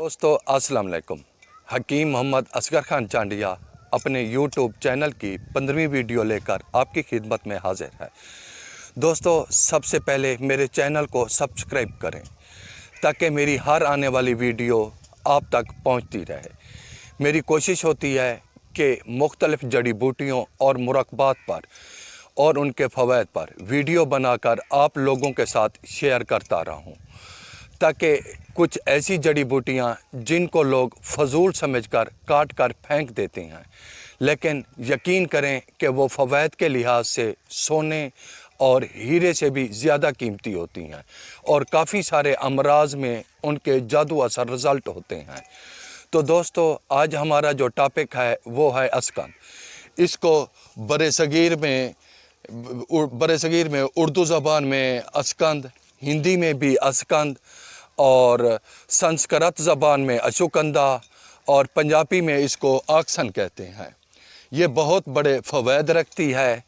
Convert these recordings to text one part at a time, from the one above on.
दोस्तों अस्सलाम वालेकुम। हकीम मोहम्मद असगर खान चांडिया अपने यूट्यूब चैनल की 15वीं वीडियो लेकर आपकी खिदमत में हाजिर है। दोस्तों सबसे पहले मेरे चैनल को सब्सक्राइब करें ताकि मेरी हर आने वाली वीडियो आप तक पहुंचती रहे। मेरी कोशिश होती है कि मुख्तलिफ़ जड़ी बूटियों और मुरक्बात पर और उनके फ़वाइद पर वीडियो बनाकर आप लोगों के साथ शेयर करता रहूं, ताकि कुछ ऐसी जड़ी बूटियाँ जिनको लोग फजूल समझकर काट कर फेंक देते हैं, लेकिन यकीन करें कि वो फ़वाइद के लिहाज से सोने और हीरे से भी ज़्यादा कीमती होती हैं और काफ़ी सारे अमराज में उनके जादू असर रिज़ल्ट होते हैं। तो दोस्तों आज हमारा जो टॉपिक है वो है अस्कंद। इसको बरसगीर में उर्दू ज़बान में अस्कंद, हिंदी में भी अस्कंद और संस्कृत ज़बान में अशुकंदा और पंजाबी में इसको आक्सन कहते हैं। ये बहुत बड़े फ़वाइद रखती है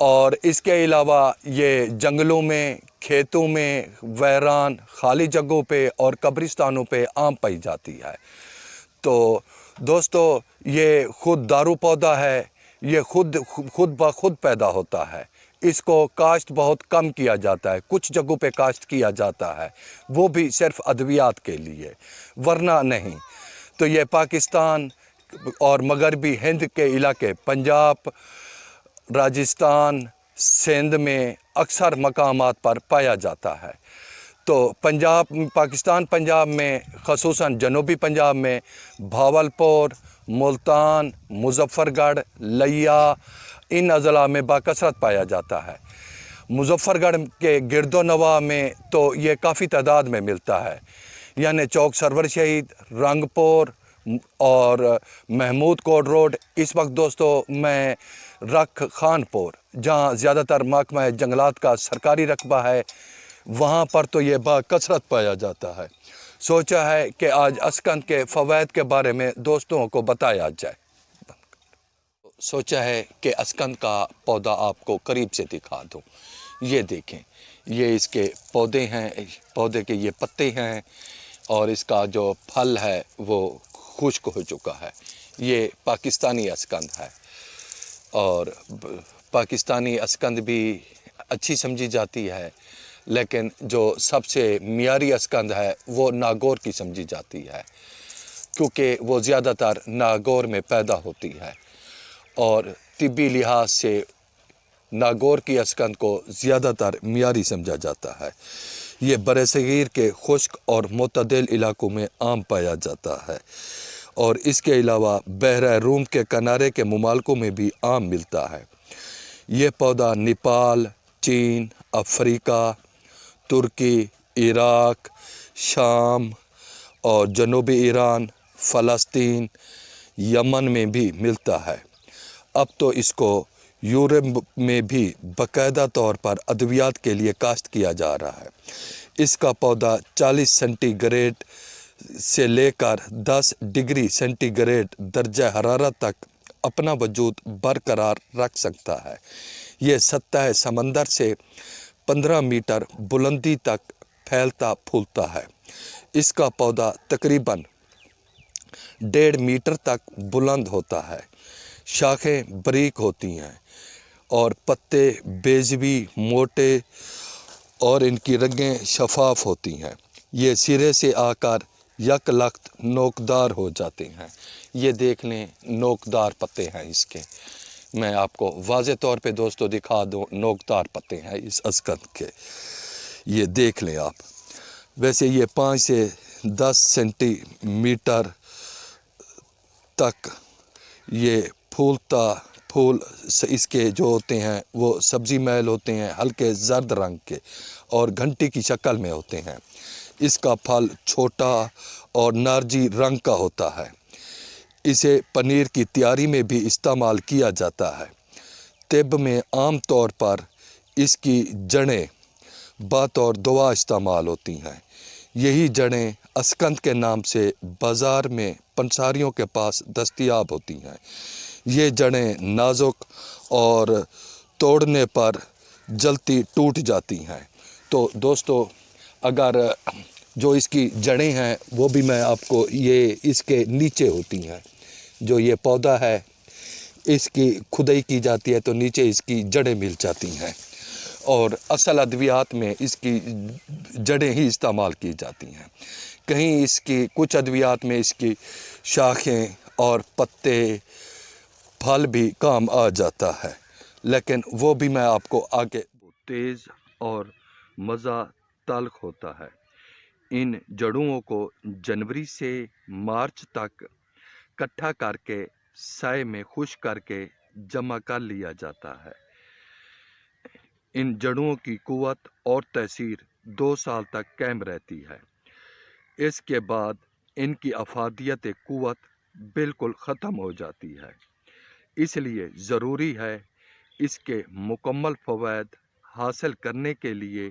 और इसके अलावा ये जंगलों में, खेतों में, वैरान खाली जगहों पे और कब्रिस्तानों पे आम पाई जाती है। तो दोस्तों ये खुद दारू पौधा है, ये खुद ब खुद पैदा होता है। इसको काश्त बहुत कम किया जाता है, कुछ जगहों पे काश्त किया जाता है, वो भी सिर्फ अद्वियात के लिए, वरना नहीं। तो ये पाकिस्तान और मगरबी हिंद के इलाके पंजाब, राजस्थान, सिंध में अक्सर मकामात पर पाया जाता है। तो पाकिस्तान पंजाब में ख़ुसूसन जनूबी पंजाब में भावलपुर, मुल्तान, मुजफ्फरगढ़, लिया, इन अज़ला में बाकसरत पाया जाता है। मुजफ्फरगढ़ के गिरदोनवा में तो ये काफ़ी तादाद में मिलता है, यानी चौक सरवर शहीद, रंगपुर और महमूद कोट रोड। इस वक्त दोस्तों मैं रख खानपुर, जहाँ ज़्यादातर महकमा जंगलात का सरकारी रकबा है, वहाँ पर तो ये बाकसरत पाया जाता है। सोचा है कि आज अस्कंद के फ़वाइद के बारे में दोस्तों को बताया जाए। सोचा है कि अस्कंद का पौधा आपको करीब से दिखा दूँ। ये देखें, ये इसके पौधे हैं, पौधे के ये पत्ते हैं और इसका जो फल है वो खुश्क हो चुका है। ये पाकिस्तानी अस्कंद है और पाकिस्तानी अस्कंद भी अच्छी समझी जाती है, लेकिन जो सबसे मियारी अस्कंद है वो नागौर की समझी जाती है, क्योंकि वो ज़्यादातर नागौर में पैदा होती है और तिब्बी लिहाज से नागौर की अस्कंद को ज़्यादातर मियारी समझा जाता है। ये बरसगीर के खुश्क और मुतदिल इलाकों में आम पाया जाता है और इसके अलावा बहरा रूम के किनारे के ममालिकों में भी आम मिलता है। ये पौधा नेपाल, चीन, अफ्रीका, तुर्की, इराक, शाम और जनूबी ईरान, फ़लस्तीन, यमन में भी मिलता है। अब तो इसको यूरोप में भी बाकायदा तौर पर अद्वियात के लिए काश्त किया जा रहा है। इसका पौधा 40 सेंटीग्रेड से लेकर 10 डिग्री सेंटीग्रेड दर्जा हरारत तक अपना वजूद बरकरार रख सकता है। ये सतह समंदर से 15 मीटर बुलंदी तक फैलता फूलता है। इसका पौधा तकरीबन 1.5 मीटर तक बुलंद होता है। शाखें बारीक होती हैं और पत्ते बेज़वी, मोटे और इनकी रगें शफाफ होती हैं। ये सिरे से आकर यक लख्त नोकदार हो जाते हैं। ये देख लें, नोकदार पत्ते हैं इसके। मैं आपको वाज़े तौर पे दोस्तों दिखा दूं, नोकदार पत्ते हैं इस अस्कंद के, ये देख लें आप। वैसे ये 5 से 10 सेंटीमीटर तक ये फूल इसके जो होते हैं वो सब्ज़ी मैल होते हैं, हल्के जर्द रंग के और घंटी की शक्ल में होते हैं। इसका फल छोटा और नारंगी रंग का होता है। इसे पनीर की तैयारी में भी इस्तेमाल किया जाता है। तिब में आम तौर पर इसकी जड़ें बतौर दवा इस्तेमाल होती हैं। यही जड़ें अस्कंद के नाम से बाज़ार में पंसारियों के पास दस्तयाब होती हैं। ये जड़ें नाजुक और तोड़ने पर जल्दी टूट जाती हैं। तो दोस्तों अगर جو اس کی جڑیں ہیں وہ بھی میں آپ کو یہ اس کے نیچے ہوتی ہیں. جو یہ پودا ہے اس کی کھدائی کی جاتی ہے تو نیچے اس کی جڑیں مل جاتی ہیں، اور اصل ادویات میں اس کی جڑیں ہی استعمال کی جاتی ہیں. کہیں اس کی کچھ ادویات میں اس کی شاخیں اور پتے پھل بھی کام آ جاتا ہے، لیکن وہ بھی میں آپ کو آگے. تیز اور مزہ تلخ ہوتا ہے. ان جڑوں کو جنوری سے مارچ تک کٹھا کر کے سائے میں خشک کر کے جمع کر لیا جاتا ہے. ان جڑوں کی قوت اور تاثیر 2 سال تک قائم رہتی ہے. اس کے بعد ان کی افادیت قوت بالکل ختم ہو جاتی ہے. اس لیے ضروری ہے اس کے مکمل فوائد حاصل کرنے کے لیے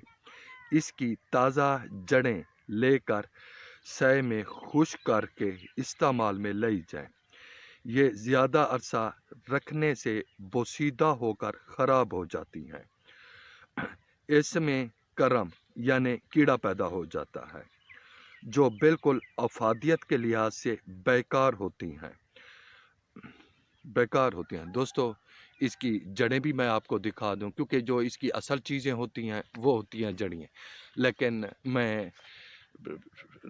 اس کی تازہ جڑیں لے کر سائے میں خشک کر کے استعمال میں لائی جائیں. یہ زیادہ عرصہ رکھنے سے بوسیدہ ہو کر خراب ہو جاتی ہیں. اس میں کرم یعنی کیڑا پیدا ہو جاتا ہے جو بالکل افادیت کے لحاظ سے بیکار ہوتی ہیں. دوستو اس کی جڑیں بھی میں آپ کو دکھا دوں، کیونکہ جو اس کی اصل چیزیں ہوتی ہیں وہ ہوتی ہیں جڑیں. لیکن میں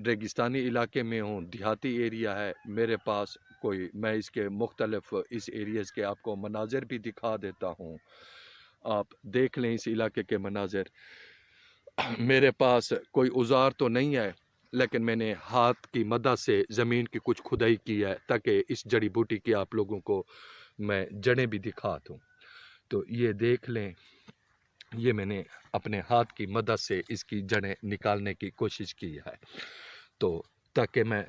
ریگستانی علاقے میں ہوں، دیہاتی ایریا ہے میرے پاس کوئی، میں اس کے مختلف اس ایریاز کے آپ کو مناظر بھی دکھا دیتا ہوں. آپ دیکھ لیں اس علاقے کے مناظر. میرے پاس کوئی اوزار تو نہیں ہے، لیکن میں نے ہاتھ کی مدد سے زمین کی کچھ کھدائی کی ہے تاکہ اس جڑی بوٹی کی آپ لوگوں کو میں جڑیں بھی دکھا دوں. تو یہ دیکھ لیں، یہ میں نے اپنے ہاتھ کی مدد سے اس کی جڑیں نکالنے کی کوشش کی ہے، تو تاکہ میں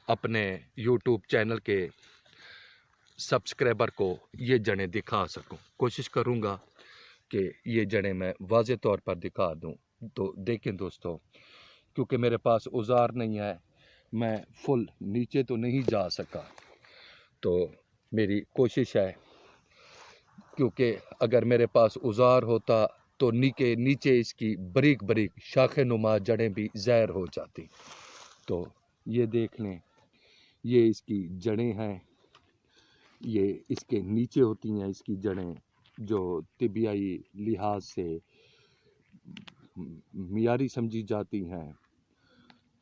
اپنے یوٹیوب چینل کے سبسکرائبر کو یہ جڑیں دکھا سکوں. کوشش کروں گا کہ یہ جڑیں میں واضح طور پر دکھا دوں. تو دیکھیں دوستو، کیونکہ میرے پاس اوزار نہیں ہے، میں فل نیچے تو نہیں جا سکا. تو میری کوشش ہے، کیونکہ اگر میرے پاس اوزار ہوتا تو نیچے اس کی بریک بریک شاخ نما جڑیں بھی ظاہر ہو جاتی. تو یہ دیکھ لیں، یہ اس کی جڑیں ہیں، یہ اس کے نیچے ہوتی ہیں اس کی جڑیں، جو طبیعی لحاظ سے معیاری سمجھی جاتی ہیں.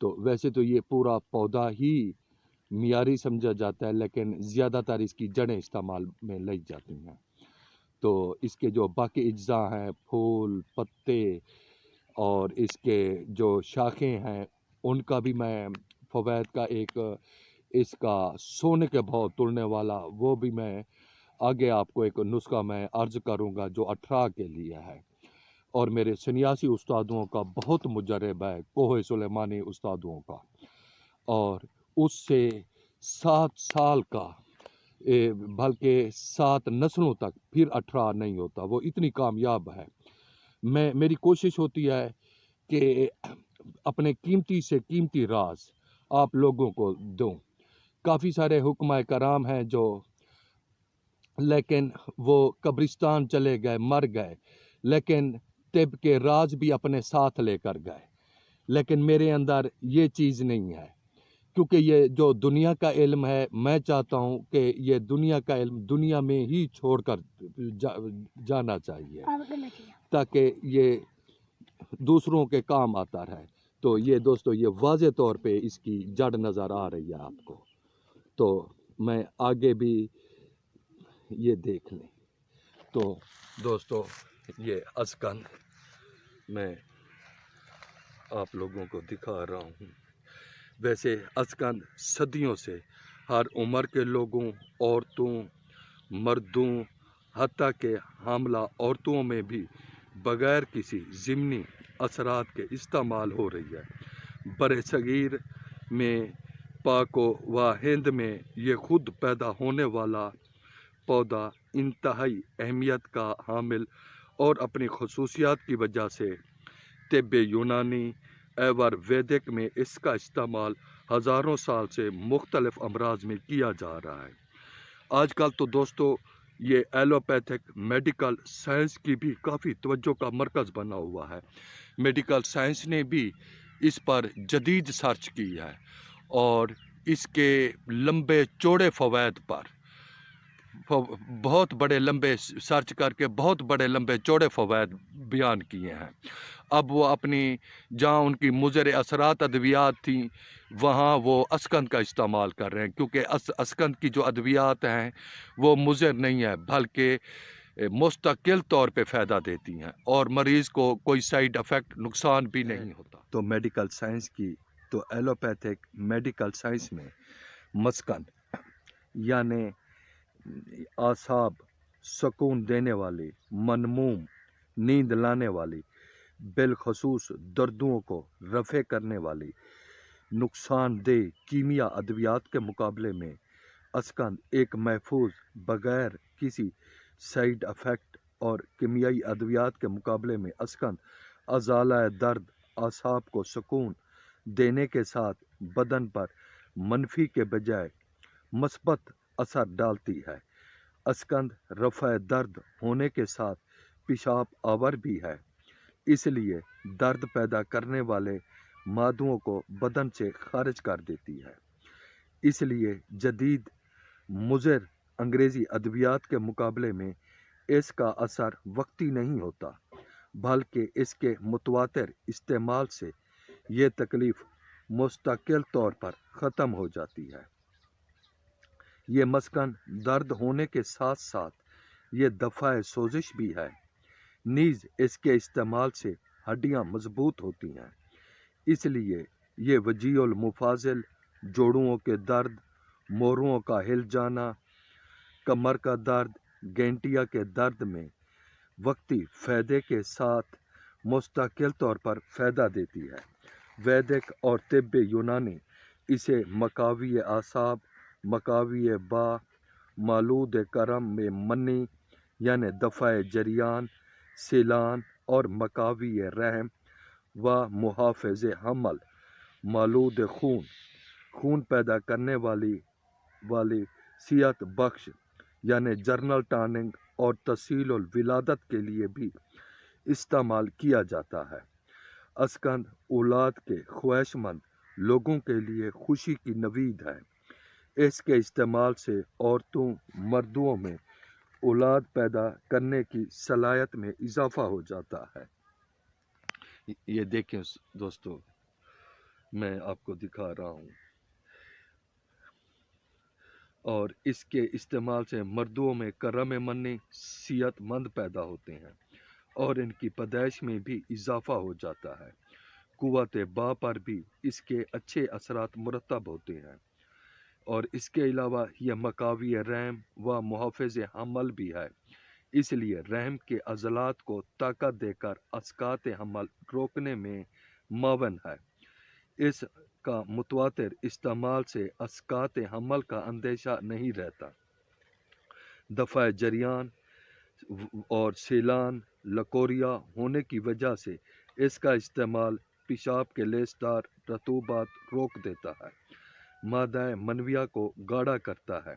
تو ویسے تو یہ پورا پودا ہی معیاری سمجھا جاتا ہے، لیکن زیادہ تر اس کی جڑیں استعمال میں لائی جاتی ہیں. تو اس کے جو باقی اجزاء ہیں، پھول، پتے اور اس کے جو شاخیں ہیں، ان کا بھی میں فوائد کا ایک اس کا سونے کے بھاؤ تلنے والا وہ بھی میں آگے آپ کو ایک نسخہ میں عرض کروں گا جو 18 کے لیے ہے. اور میرے سنیاسی استادوں کا بہت مجرب ہے، کوہ سلیمانی استادوں کا، اور اس سے 7 سال کا بلکہ 7 نسلوں تک پھر 18 نہیں ہوتا، وہ اتنی کامیاب ہے. میری کوشش ہوتی ہے کہ اپنے قیمتی سے قیمتی راز آپ لوگوں کو دوں. کافی سارے حکماء کرام ہیں جو، لیکن وہ قبرستان چلے گئے، مر گئے، لیکن طب کے راز بھی اپنے ساتھ لے کر گئے. لیکن میرے اندر یہ چیز نہیں ہے، کیونکہ یہ جو دنیا کا علم ہے، میں چاہتا ہوں کہ یہ دنیا کا علم دنیا میں ہی چھوڑ کر جانا چاہیے تاکہ یہ دوسروں کے کام آتا رہے. تو یہ دوستو، یہ واضح طور پہ اس کی جڑ نظر آ رہی ہے آپ کو. تو میں آگے بھی یہ دیکھ لیں. تو دوستو، یہ اسکند میں آپ لوگوں کو دکھا رہا ہوں. ویسے اسکند صدیوں سے ہر عمر کے لوگوں، عورتوں، مردوں، حتیٰ کہ حاملہ عورتوں میں بھی بغیر کسی ضمنی اثرات کے استعمال ہو رہی ہے. برِ صغیر میں، پاک و ہند میں یہ خود پیدا ہونے والا پودا انتہائی اہمیت کا حامل اور اپنی خصوصیات کی وجہ سے طب یونانی ایور ویدک میں اس کا استعمال ہزاروں سال سے مختلف امراض میں کیا جا رہا ہے. آج کل تو دوستو یہ ایلوپیتھک میڈیکل سائنس کی بھی کافی توجہ کا مرکز بنا ہوا ہے. मेडिकल साइंस ने भी इस पर जदीद सर्च की है और इसके लंबे चौड़े फ़वाद पर बहुत बड़े लंबे सर्च करके बहुत बड़े लंबे चौड़े फ़वाद बयान किए हैं। अब वो अपनी जहाँ उनकी मुज़र असरात अद्वियात थी वहाँ वो अस्कंद का इस्तेमाल कर रहे हैं, क्योंकि अस्कंद की जो अद्वियात हैं वो मुज़र नहीं है बल्कि मुस्तकिल तौर पे फ़ायदा देती हैं और मरीज़ को कोई साइड इफ़ेक्ट नुकसान भी नहीं होता। तो मेडिकल साइंस की तो एलोपैथिक मेडिकल साइंस में मस्कन यानी आसाब सुकून देने वाली, मनमूम नींद लाने वाली, बिलखसूस दर्दों को रफ़े करने वाली नुकसानदेह कीमिया अद्वियात के मुकाबले में अस्कंद एक महफूज बग़ैर किसी साइड इफ़ेक्ट और कीमियाई अद्वियात के मुकाबले में अस्कंद अज़ाला दर्द, आसाब को सुकून देने के साथ बदन पर मनफी के बजाय मस्बत असर डालती है। अस्कंद रफ़ा दर्द होने के साथ पेशाब आवर भी है, इसलिए दर्द पैदा करने वाले मादों को बदन से खारिज कर देती है। इसलिए जदीद मुज़र अंग्रेज़ी अद्वियात के मुकाबले में इसका असर वक्ती नहीं होता, बल्कि इसके मुतवातिर इस्तेमाल से ये तकलीफ़ मुस्तकिल तौर पर ख़त्म हो जाती है। ये मस्कन दर्द होने के साथ साथ ये दफ़ा सोजिश भी है। नीज़ इसके इस्तेमाल से हड्डियाँ मजबूत होती हैं, इसलिए ये वजीउल मुफाजिल, जोड़ों के दर्द, मोरों का हिल जाना, कमर का दर्द, गेंटिया के दर्द में वक्ती फ़ायदे के साथ मुस्तकिल तौर पर फ़ायदा देती है। वैदिक और तिब्ब यूनानी इसे मकावी आसाब, मकावी बा, मालूद करम में मनी यानी दफ़ा जरियान, सीलान और मकावी रहम व मुहाफ़िज़ हमल, मालूद खून पैदा करने वाली सियत बख्श यानी जर्नल टॉनिक और तसीलुल विलादत के लिए भी इस्तेमाल किया जाता है। अस्कंद औलाद के ख्वाहिशमंद लोगों के लिए खुशी की नवीद है। इसके इस्तेमाल से औरतों मर्दों में औलाद पैदा करने की सलाहियत में इजाफा हो जाता है। ये देखें दोस्तों, मैं आपको दिखा रहा हूँ, और इसके इस्तेमाल से मर्दों में करम मन्नी सेहतमंद पैदा होते हैं और इनकी पैदाइश में भी इजाफा हो जाता है। कुव्वत बा पर भी इसके अच्छे असरात मुरतब होते हैं और इसके अलावा यह मकावी रहम व मुहाफ़िज़ हमल भी है, इसलिए रहम के अज़लात को ताकत देकर अस्कात हमल रोकने में मावन है। इसका मुतवातिर इस्तेमाल से अस्कात हमल का अंदेशा नहीं रहता। दफ़ा जरियान और सीलान लकोरिया होने की वजह से इसका इस्तेमाल पेशाब के लेसदार रतूबात रोक देता है, मादा मनविया को गाढ़ा करता है।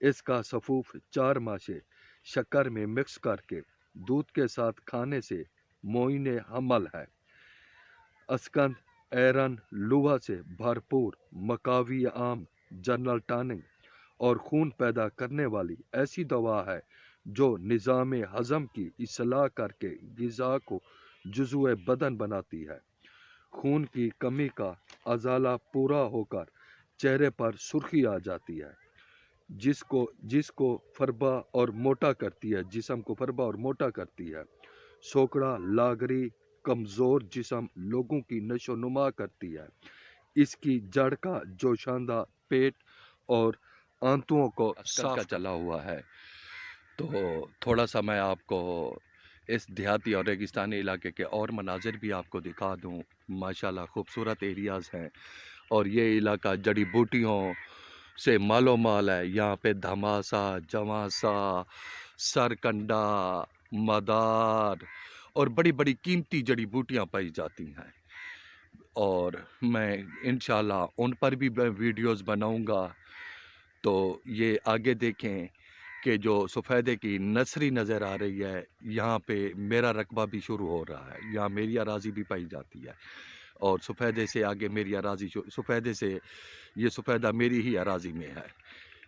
इसका सफूफ 4 माशे शक्कर में मिक्स करके दूध के साथ खाने से मोइन हमल है। अस्कंद ऐरन लुहा से भरपूर मकावी आम, जर्नल टॉनिक और खून पैदा करने वाली ऐसी दवा है जो निज़ाम हज़म की इस्लाह करके ग़िज़ा को जुज़्व बदन बनाती है। खून की कमी का अज़ाला पूरा होकर चेहरे पर सुर्खी आ जाती है, जिसको फरबा और मोटा करती है, जिस्म को फरबा और मोटा करती है। सोकड़ा लागरी कमज़ोर जिस्म लोगों की नशो नुमा करती है। इसकी जड़ का जोशांदा पेट और आंतों को साफ चला हुआ है। तो थोड़ा सा मैं आपको इस देहाती और रेगिस्तानी इलाके के और मनाजिर भी आपको दिखा दूं। माशाल्लाह खूबसूरत एरियाज़ हैं और ये इलाका जड़ी बूटियों से मालो माल है। यहाँ पे धमासा, जवासा, सरकंडा, मदार और बड़ी बड़ी कीमती जड़ी बूटियाँ पाई जाती हैं और मैं इंशाल्लाह उन पर भी वीडियोज़ बनाऊँगा। तो ये आगे देखें کہ جو سفیدے کی نرسری نظر آ رہی ہے، یہاں پہ میرا رقبہ بھی شروع ہو رہا ہے، یہاں میری اراضی بھی پائی جاتی ہے، اور سفیدے سے آگے میری اراضی سفیدے سے یہ سفیدہ میری ہی اراضی میں ہے،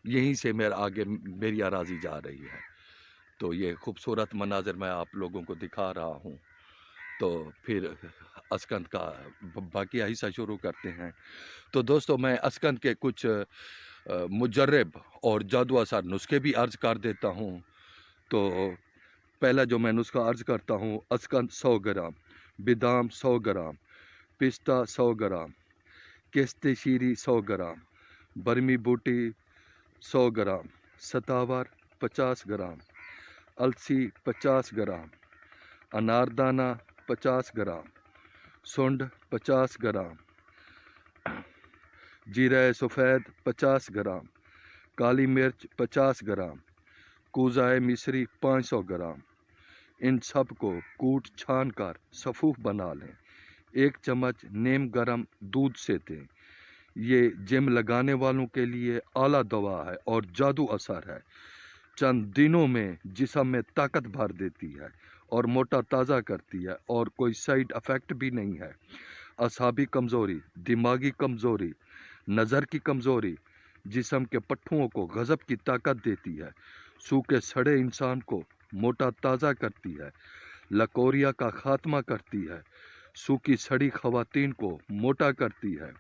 یہیں سے آگے میری اراضی جا رہی ہے۔ تو یہ خوبصورت مناظر میں آپ لوگوں کو دکھا رہا ہوں۔ تو پھر اسکند کا باقی حصہ شروع کرتے ہیں۔ تو دوستو، میں اسکند کے کچھ مجرب اور جادو اثر نسخے بھی عرض کر دیتا ہوں۔ تو پہلا جو میں نسخہ عرض کرتا ہوں: اسکند 100 گرام، بادام 100 گرام، پستہ 100 گرام، کیستے شیری 100 گرام، برمی بوٹی 100 گرام، ستاور 50 گرام، السی 50 گرام، اناردانہ 50 گرام، سونڈ 50 گرام، جیرہ سفید 50 گرام، کالی مرچ 50 گرام، کوزائے مصری 500 گرام۔ ان سب کو کوٹ چھان کر صفوف بنا لیں۔ 1 چمچ نیم گرم دودھ سے دیں۔ یہ جم لگانے والوں کے لیے اعلیٰ دوا ہے اور جادو اثر ہے۔ چند دنوں میں جسم میں طاقت بھر دیتی ہے اور موٹا تازہ کرتی ہے، اور کوئی سائیڈ افیکٹ بھی نہیں ہے۔ اعصابی کمزوری، دماغی کمزوری، نظر کی کمزوری، جسم کے پٹھوں کو غضب کی طاقت دیتی ہے، سوکھے سڑے انسان کو موٹا تازہ کرتی ہے، لکوریا کا خاتمہ کرتی ہے، سوکھی سڑی خواتین کو موٹا کرتی ہے،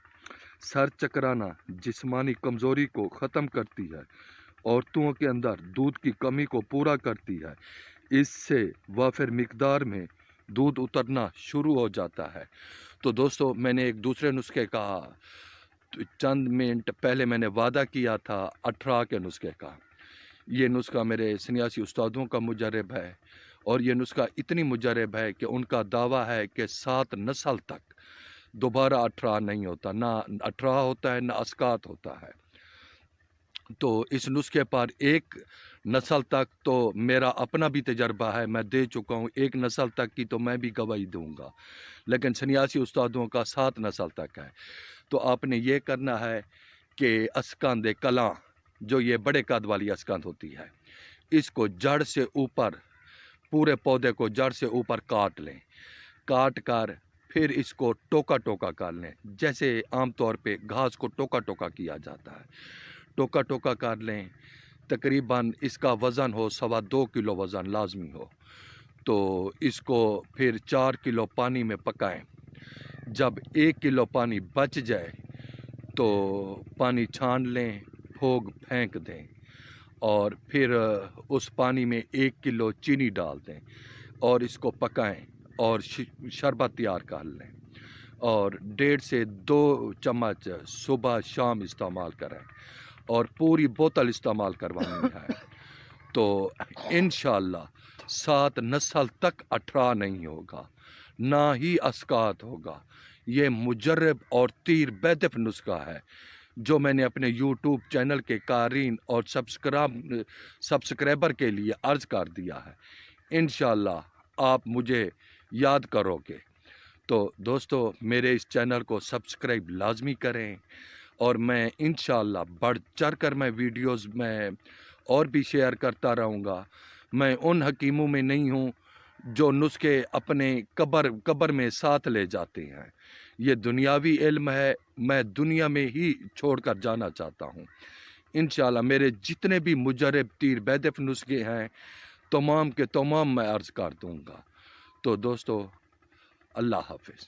سر چکرانا جسمانی کمزوری کو ختم کرتی ہے، عورتوں کے اندر دودھ کی کمی کو پورا کرتی ہے۔ اس سے وافر مقدار میں دودھ اترنا شروع ہو جاتا ہے۔ تو دوستو، میں نے ایک دوسرے نسخے کا چند منٹ پہلے میں نے وعدہ کیا تھا 18 کے نسخے کا۔ یہ نسخہ میرے سنیاسی استادوں کا مجرب ہے، اور یہ نسخہ اتنی مجرب ہے کہ ان کا دعویٰ ہے کہ 7 نسل تک دوبارہ 18 نہیں ہوتا، نہ 18 ہوتا ہے نہ اسقاط ہوتا ہے۔ تو اس نسخے پر 1 نسل تک تو میرا اپنا بھی تجربہ ہے، میں دے چکا ہوں، 1 نسل تک کی تو میں بھی گواہی دوں گا، لیکن سنیاسی استادوں کا 7 نسل تک ہے۔ تو آپ نے یہ کرنا ہے کہ اسکند کلاں، جو یہ بڑے قد والی اسکند ہوتی ہے، اس کو جڑ سے اوپر، پورے پودے کو جڑ سے اوپر کاٹ لیں۔ کاٹ کر پھر اس کو ٹوکا ٹوکا کر لیں، جیسے عام طور پہ گھاس کو ٹوکا ٹوکا کیا جاتا ہے، ٹوکا ٹوکا کر لیں۔ تقریباً اس کا وزن ہو 2.25 کلو وزن لازمی ہو۔ تو اس کو پھر 4 کلو پانی میں پکائیں۔ جب 1 کلو پانی بچ جائے تو پانی چھان لیں، پھوگ پھینک دیں، اور پھر اس پانی میں 1 کلو چینی ڈال دیں اور اس کو پکائیں اور شربت تیار کر لیں، اور 1.5 سے 2 چمچ صبح شام استعمال کریں، اور پوری بوتل استعمال کروانی ہے۔ تو انشاءاللہ 7 نسل تک 18 نہیں ہوگا، نہ ہی اسقاط ہوگا۔ یہ مجرب اور تیر بیدف نسخہ ہے جو میں نے اپنے یوٹیوب چینل کے قارئین اور سبسکرائبر کے لیے عرض کر دیا ہے۔ انشاءاللہ آپ مجھے یاد کرو گے۔ تو دوستو، میرے اس چینل کو سبسکرائب لازمی کریں، اور میں انشاءاللہ بڑھ چڑھ کر میں ویڈیوز میں اور بھی شیئر کرتا رہوں گا۔ میں ان حکیموں میں نہیں ہوں جو نسخے اپنے قبر میں ساتھ لے جاتے ہیں۔ یہ دنیاوی علم ہے، میں دنیا میں ہی چھوڑ کر جانا چاہتا ہوں۔ انشاءاللہ میرے جتنے بھی مجرب تیر بیدف نسخے ہیں، تمام کے تمام میں عرض کر دوں گا۔ تو دوستو، اللہ حافظ۔